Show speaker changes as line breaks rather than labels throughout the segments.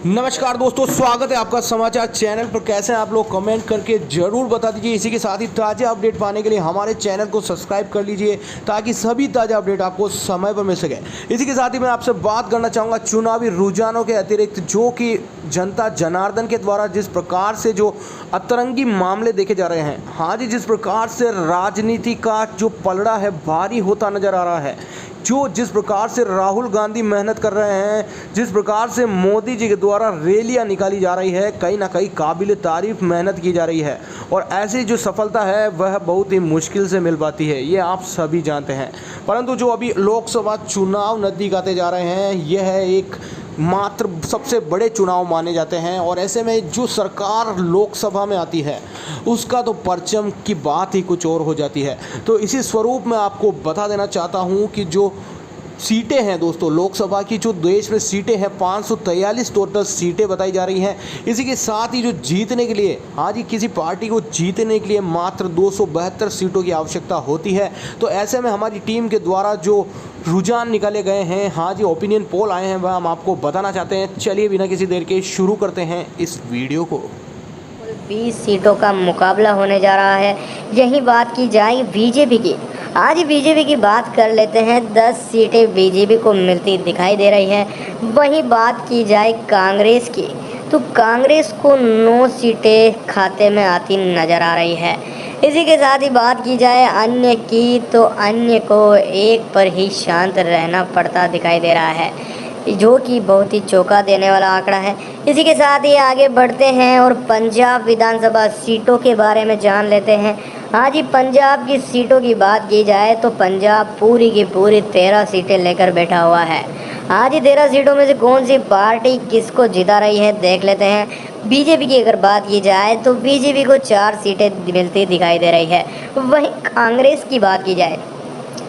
नमस्कार दोस्तों, स्वागत है आपका समाचार चैनल पर। कैसे हैं आप लोग, कमेंट करके ज़रूर बता दीजिए। इसी के साथ ही ताज़ा अपडेट पाने के लिए हमारे चैनल को सब्सक्राइब कर लीजिए ताकि सभी ताज़ा अपडेट आपको समय पर मिल सके। इसी के साथ ही मैं आपसे बात करना चाहूँगा चुनावी रुझानों के अतिरिक्त, जो कि जनता जनार्दन के द्वारा जिस प्रकार से जो अतरंगी मामले देखे जा रहे हैं, हाँ जी, जिस प्रकार से राजनीति का जो पलड़ा है भारी होता नज़र आ रहा है, जिस प्रकार से राहुल गांधी मेहनत कर रहे हैं, जिस प्रकार से मोदी जी के द्वारा रैलियां निकाली जा रही है, कहीं ना कहीं काबिल तारीफ मेहनत की जा रही है। और ऐसी जो सफलता है वह बहुत ही मुश्किल से मिल पाती है, ये आप सभी जानते हैं। परंतु जो अभी लोकसभा चुनाव नज़दीक आते जा रहे हैं, यह एक मात्र सबसे बड़े चुनाव माने जाते हैं। और ऐसे में जो सरकार लोकसभा में आती है उसका तो परचम की बात ही कुछ और हो जाती है। तो इसी स्वरूप में आपको बता देना चाहता हूं कि जो सीटें हैं दोस्तों, लोकसभा की जो देश में सीटें हैं 543 टोटल सीटें बताई जा रही हैं। इसी के साथ ही जो जीतने के लिए, हाँ जी, किसी पार्टी को जीतने के लिए मात्र 272 सीटों की आवश्यकता होती है। तो ऐसे में हमारी टीम के द्वारा जो रुझान निकाले गए हैं, हाँ जी, ओपिनियन पोल आए हैं, वह हम आपको बताना चाहते हैं। चलिए बिना किसी देर के शुरू करते हैं इस वीडियो को।
20 सीटों का मुकाबला होने जा रहा है। यही बात की जाए बीजेपी की, आज बीजेपी की बात कर लेते हैं। 10 सीटें बीजेपी को मिलती दिखाई दे रही है। वहीं बात की जाए कांग्रेस की, तो कांग्रेस को 9 सीटें खाते में आती नज़र आ रही है। इसी के साथ ही बात की जाए अन्य की, तो अन्य को एक पर ही शांत रहना पड़ता दिखाई दे रहा है, जो कि बहुत ही चौंका देने वाला आंकड़ा है। इसी के साथ ही आगे बढ़ते हैं और पंजाब विधानसभा सीटों के बारे में जान लेते हैं। आज ही पंजाब की सीटों की बात की जाए तो पंजाब पूरी की पूरी 13 सीटें लेकर बैठा हुआ है। आज ही 13 सीटों में से कौन सी पार्टी किसको जिता रही है देख लेते हैं। बीजेपी की अगर बात की जाए तो बीजेपी को 4 सीटें मिलती दिखाई दे रही है। वहीं कांग्रेस की बात की जाए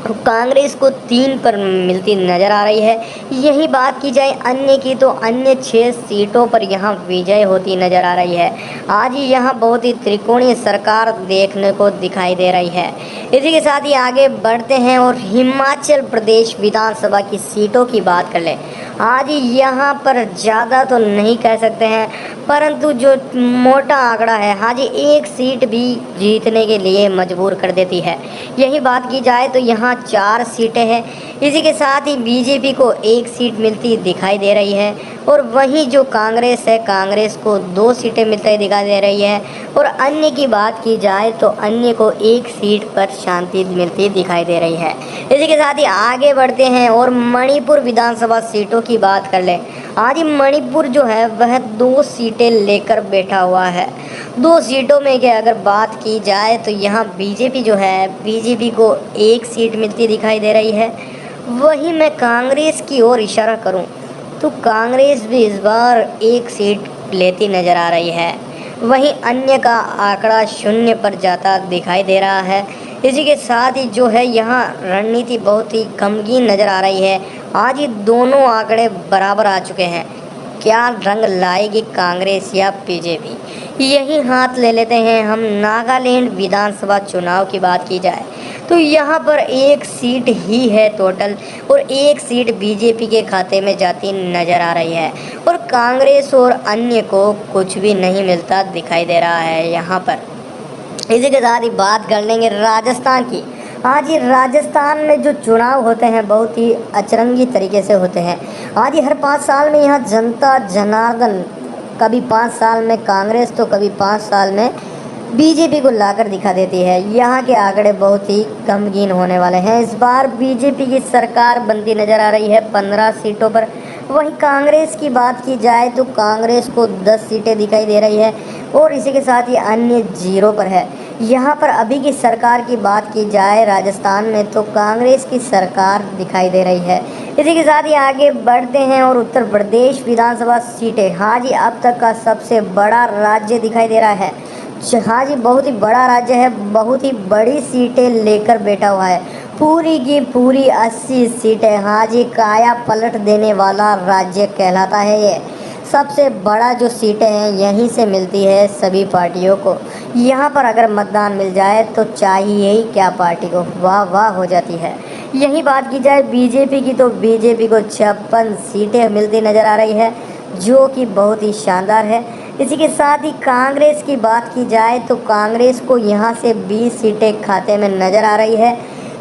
तो कांग्रेस को 3 पर मिलती नज़र आ रही है। यही बात की जाए अन्य की, तो अन्य 6 सीटों पर यहां विजय होती नज़र आ रही है। आज ही यहां बहुत ही त्रिकोणीय सरकार देखने को दिखाई दे रही है। इसी के साथ ही आगे बढ़ते हैं और हिमाचल प्रदेश विधानसभा की सीटों की बात कर लें। आज यहाँ पर ज़्यादा तो नहीं कह सकते हैं, परंतु जो मोटा आंकड़ा है, हाँ जी, 1 सीट भी जीतने के लिए मजबूर कर देती है। यही बात की जाए तो यहाँ 4 सीटें हैं। इसी के साथ ही बीजेपी को 1 सीट मिलती दिखाई दे रही है। और वहीं जो कांग्रेस है, कांग्रेस को 2 सीटें मिलती दिखाई दे रही है। और अन्य की बात की जाए तो अन्य को 1 सीट पर शांति मिलती दिखाई दे रही है। इसी के साथ ही आगे बढ़ते हैं और मणिपुर विधानसभा सीटों की बात कर लें। आज ही मणिपुर जो है वह 2 सीटें लेकर बैठा हुआ है। 2 सीटों में के अगर बात की जाए तो यहाँ बीजेपी जो है, बीजेपी को 1 सीट मिलती दिखाई दे रही है। वहीं मैं कांग्रेस की ओर इशारा करूं तो कांग्रेस भी इस बार 1 सीट लेती नज़र आ रही है। वहीं अन्य का आंकड़ा 0 पर जाता दिखाई दे रहा है। इसी के साथ ही जो है यहाँ रणनीति बहुत ही गमगीन नज़र आ रही है। आज ही दोनों आंकड़े बराबर आ चुके हैं। क्या रंग लाएगी कांग्रेस या बीजेपी, यही हाथ ले लेते हैं हम। नागालैंड विधानसभा चुनाव की बात की जाए तो यहाँ पर 1 सीट ही है टोटल, और 1 सीट बीजेपी के खाते में जाती नज़र आ रही है। और कांग्रेस और अन्य को कुछ भी नहीं मिलता दिखाई दे रहा है यहाँ पर। इसी के साथ ही बात कर लेंगे राजस्थान की। आज ही राजस्थान में जो चुनाव होते हैं बहुत ही अचरंगी तरीके से होते हैं। आज ही हर 5 साल में यहाँ जनता जनार्दन, कभी 5 साल में कांग्रेस तो कभी 5 साल में बीजेपी को लाकर दिखा देती है। यहाँ के आंकड़े बहुत ही गमगीन होने वाले हैं। इस बार बीजेपी की सरकार बनती नज़र आ रही है 15 सीटों पर। वहीं कांग्रेस की बात की जाए तो कांग्रेस को 10 सीटें दिखाई दे रही है। और इसी के साथ ही अन्य 0 पर है। यहाँ पर अभी की सरकार की बात की जाए राजस्थान में तो कांग्रेस की सरकार दिखाई दे रही है। इसी के साथ ही आगे बढ़ते हैं और उत्तर प्रदेश विधानसभा सीटें, हाँ जी, अब तक का सबसे बड़ा राज्य दिखाई दे रहा है। हाँ जी, बहुत ही बड़ा राज्य है, बहुत ही बड़ी सीटें लेकर बैठा हुआ है। पूरी की पूरी 80 सीटें, हाँ जी, काया पलट देने वाला राज्य कहलाता है ये। सबसे बड़ा जो सीटें हैं यहीं से मिलती है सभी पार्टियों को। यहाँ पर अगर मतदान मिल जाए तो चाहिए ही क्या पार्टी को, वाह वाह हो जाती है। यही बात की जाए बीजेपी की तो बीजेपी को 56 सीटें मिलती नज़र आ रही है। जो कि बहुत ही शानदार है। इसी के साथ ही कांग्रेस की बात की जाए तो कांग्रेस को यहाँ से 20 सीटें खाते में नज़र आ रही है।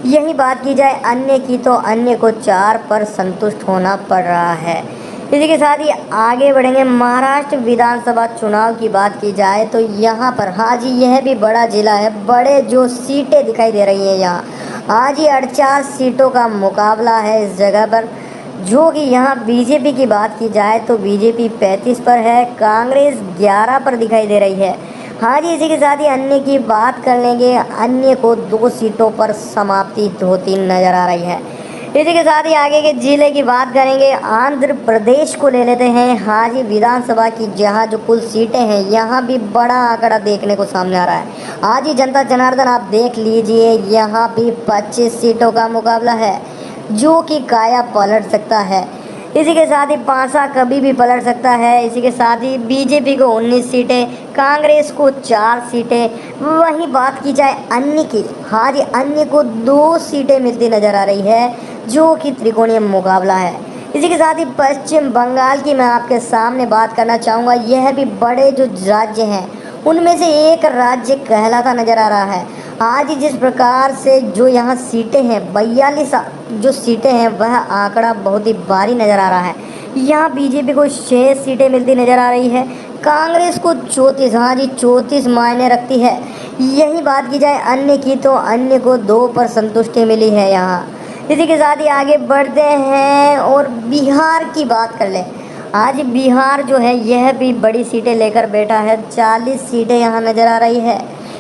यही बात की जाए अन्य की तो अन्य को 4 पर संतुष्ट होना पड़ रहा है। इसी के साथ ही आगे बढ़ेंगे। महाराष्ट्र विधानसभा चुनाव की बात की जाए तो यहाँ पर हाँ जी, यह भी बड़ा जिला है, बड़े जो सीटें दिखाई दे रही हैं यहाँ। हाँ जी, 48 सीटों का मुकाबला है इस जगह पर, जो कि यहाँ बीजेपी की बात की जाए तो बीजेपी 35 पर है, कांग्रेस 11 पर दिखाई दे रही है। हाँ जी, इसी के साथ ही अन्य की बात कर लेंगे। अन्य को 2 सीटों पर समाप्ति होती नजर आ रही है। इसी के साथ ही आगे के जिले की बात करेंगे। आंध्र प्रदेश को ले लेते हैं। हाँ जी, विधानसभा की जहाँ जो कुल सीटें हैं यहाँ भी बड़ा आंकड़ा देखने को सामने आ रहा है। हाँ जी, जनता जनार्दन आप देख लीजिए, यहाँ भी 25 सीटों का मुकाबला है, जो कि काया पलट सकता है। इसी के साथ ही पासा कभी भी पलट सकता है। इसी के साथ ही बीजेपी को 19 सीटें, कांग्रेस को 4 सीटें। वहीं बात की जाए अन्य की, हाँ जी, अन्य को 2 सीटें मिलती नज़र आ रही है, जो कि त्रिकोणीय मुकाबला है। इसी के साथ ही पश्चिम बंगाल की मैं आपके सामने बात करना चाहूँगा। यह भी बड़े जो राज्य हैं उनमें से एक राज्य कहलाता नज़र आ रहा है। आज जिस प्रकार से जो यहाँ सीटें हैं 42 जो सीटें हैं, वह आंकड़ा बहुत ही भारी नज़र आ रहा है। यहाँ बीजेपी को 6 सीटें मिलती नज़र आ रही है, कांग्रेस को 34, हाँ जी 34 मायने रखती है। यही बात की जाए अन्य की तो अन्य को 2 पर संतुष्टि मिली है यहाँ। इसी के साथ ही आगे बढ़ते हैं और बिहार की बात कर लें। आज बिहार जो है यह भी बड़ी सीटें लेकर बैठा है, 40 सीटें यहाँ नज़र आ रही है।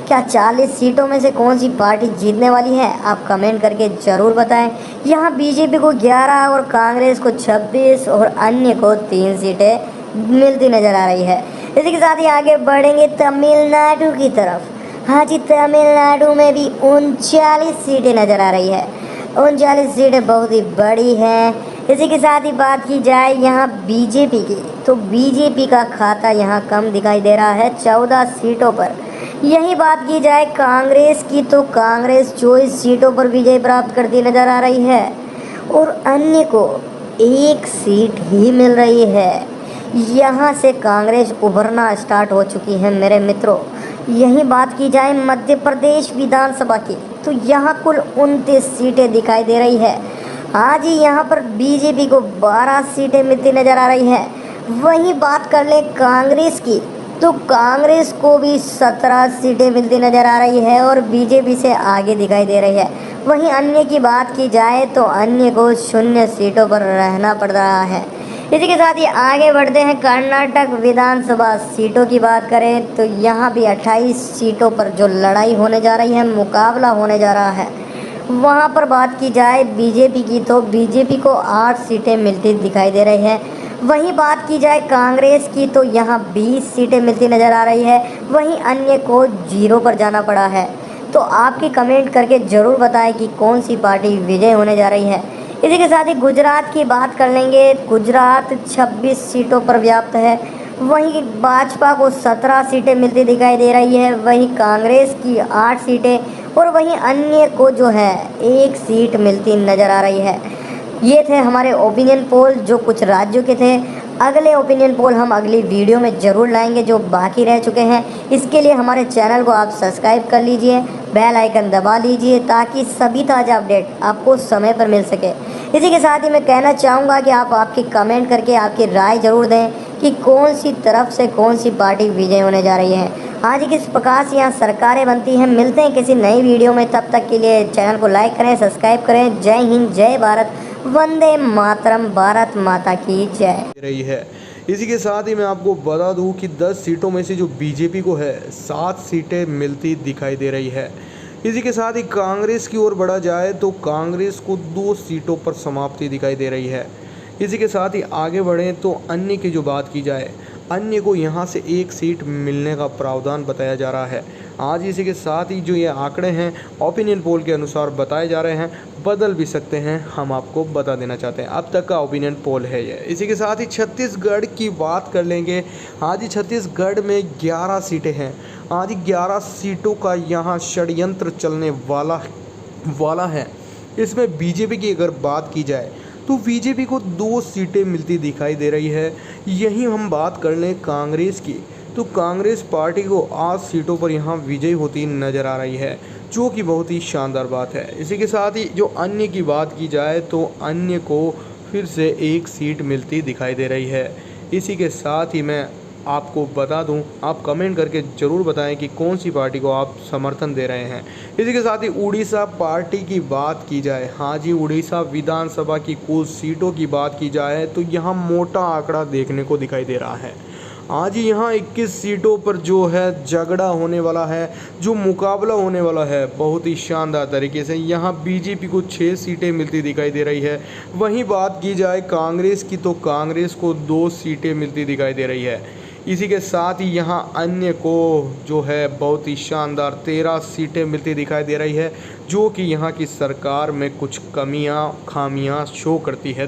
क्या 40 सीटों में से कौन सी पार्टी जीतने वाली है, आप कमेंट करके ज़रूर बताएं। यहाँ बीजेपी को 11 और कांग्रेस को 26 और अन्य को 3 सीटें मिलती नज़र आ रही है। इसी के साथ ही आगे बढ़ेंगे तमिलनाडु की तरफ। हाँ जी, तमिलनाडु में भी 39 सीटें नज़र आ रही है। 39 सीटें बहुत ही बड़ी हैं। इसी के साथ ही बात की जाए यहाँ बीजेपी की, तो बीजेपी का खाता यहाँ कम दिखाई दे रहा है, 14 सीटों पर। यही बात की जाए कांग्रेस की तो कांग्रेस 24 सीटों पर विजय प्राप्त करती नज़र आ रही है और अन्य को 1 सीट ही मिल रही है। यहाँ से कांग्रेस उभरना स्टार्ट हो चुकी है मेरे मित्रों। यही बात की जाए मध्य प्रदेश विधानसभा की, तो यहाँ कुल 29 सीटें दिखाई दे रही है। आज ही यहाँ पर बीजेपी को 12 सीटें मिलती नज़र आ रही है। वहीं बात कर ले कांग्रेस की, तो कांग्रेस को भी 17 सीटें मिलती नज़र आ रही है और बीजेपी से आगे दिखाई दे रही है। वहीं अन्य की बात की जाए तो अन्य को 0 सीटों पर रहना पड़ रहा है। इसी के साथ ही आगे बढ़ते हैं। कर्नाटक विधानसभा सीटों की बात करें तो यहाँ भी 28 सीटों पर जो लड़ाई होने जा रही है, मुकाबला होने जा रहा है। वहाँ पर बात की जाए बीजेपी की, तो बीजेपी को 8 सीटें मिलती दिखाई दे रही है। वहीं बात की जाए कांग्रेस की, तो यहाँ 20 सीटें मिलती नज़र आ रही है। वहीं अन्य को 0 पर जाना पड़ा है। तो आपकी कमेंट करके ज़रूर बताएं कि कौन सी पार्टी विजय होने जा रही है। इसी के साथ ही गुजरात की बात कर लेंगे। गुजरात 26 सीटों पर व्याप्त है। वहीं भाजपा को 17 सीटें मिलती दिखाई दे रही है। वहीं कांग्रेस की 8 सीटें और वहीं अन्य को जो है 1 सीट मिलती नज़र आ रही है। ये थे हमारे ओपिनियन पोल जो कुछ राज्यों के थे। अगले ओपिनियन पोल हम अगली वीडियो में ज़रूर लाएंगे जो बाकी रह चुके हैं। इसके लिए हमारे चैनल को आप सब्सक्राइब कर लीजिए, बेल आइकन दबा लीजिए ताकि सभी ताज़ा अपडेट आपको समय पर मिल सके। इसी के साथ ही मैं कहना चाहूँगा कि आप आपकी कमेंट करके आपकी राय ज़रूर दें कि कौन सी तरफ से कौन सी पार्टी विजय होने जा रही है। आज किस प्रकार से यहाँ सरकारें बनती हैं। मिलते हैं किसी नई वीडियो में, तब तक के लिए चैनल को लाइक करें, सब्सक्राइब करें। जय हिंद, जय भारत, वंदे मातरम, भारत माता की जय
रही है। इसी के साथ ही मैं आपको बता दूं कि 10 सीटों में से जो बीजेपी को है 7 सीटें मिलती दिखाई दे रही है। इसी के साथ ही कांग्रेस की ओर बढ़ा जाए तो कांग्रेस को 2 सीटों पर समाप्ति दिखाई दे रही है। इसी के साथ ही आगे बढ़ें तो अन्य की जो बात की जाए, अन्य को यहाँ से 1 सीट मिलने का प्रावधान बताया जा रहा है। आज इसी के साथ ही जो ये आंकड़े हैं ओपिनियन पोल के अनुसार बताए जा रहे हैं, बदल भी सकते हैं, हम आपको बता देना चाहते हैं। अब तक का ओपिनियन पोल है ये। इसी के साथ ही छत्तीसगढ़ की बात कर लेंगे। आज ही छत्तीसगढ़ में 11 सीटें हैं। आज 11 सीटों का यहाँ षड्यंत्र चलने वाला है। इसमें बीजेपी की अगर बात की जाए तो बीजेपी को 2 सीटें मिलती दिखाई दे रही है। यहीं हम बात कर लें कांग्रेस की, तो कांग्रेस पार्टी को 8 सीटों पर यहाँ विजय होती नज़र आ रही है, जो कि बहुत ही शानदार बात है। इसी के साथ ही जो अन्य की बात की जाए तो अन्य को फिर से 1 सीट मिलती दिखाई दे रही है। इसी के साथ ही मैं आपको बता दूं, आप कमेंट करके ज़रूर बताएं कि कौन सी पार्टी को आप समर्थन दे रहे हैं। इसी के साथ ही उड़ीसा पार्टी की बात की जाए, हाँ जी, उड़ीसा विधानसभा की कुल सीटों की बात की जाए तो यहाँ मोटा आंकड़ा देखने को दिखाई दे रहा है। आज यहाँ 21 सीटों पर जो है झगड़ा होने वाला है, जो मुकाबला होने वाला है बहुत ही शानदार तरीके से। यहाँ बीजेपी को 6 सीटें मिलती दिखाई दे रही है। वहीं बात की जाए कांग्रेस की तो कांग्रेस को 2 सीटें मिलती दिखाई दे रही है। इसी के साथ ही यहाँ अन्य को जो है बहुत ही शानदार 13 सीटें मिलती दिखाई दे रही है, जो कि यहाँ की सरकार में कुछ खामियां शो करती है,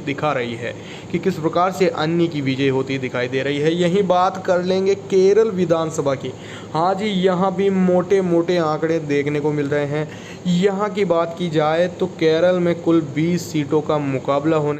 दिखा रही है कि किस प्रकार से अन्य की विजय होती दिखाई दे रही है। यही बात कर लेंगे केरल विधानसभा की। हाँ जी, यहाँ भी मोटे मोटे आंकड़े देखने को मिल रहे हैं। यहाँ की बात की जाए तो केरल में कुल 20 सीटों का मुकाबला होने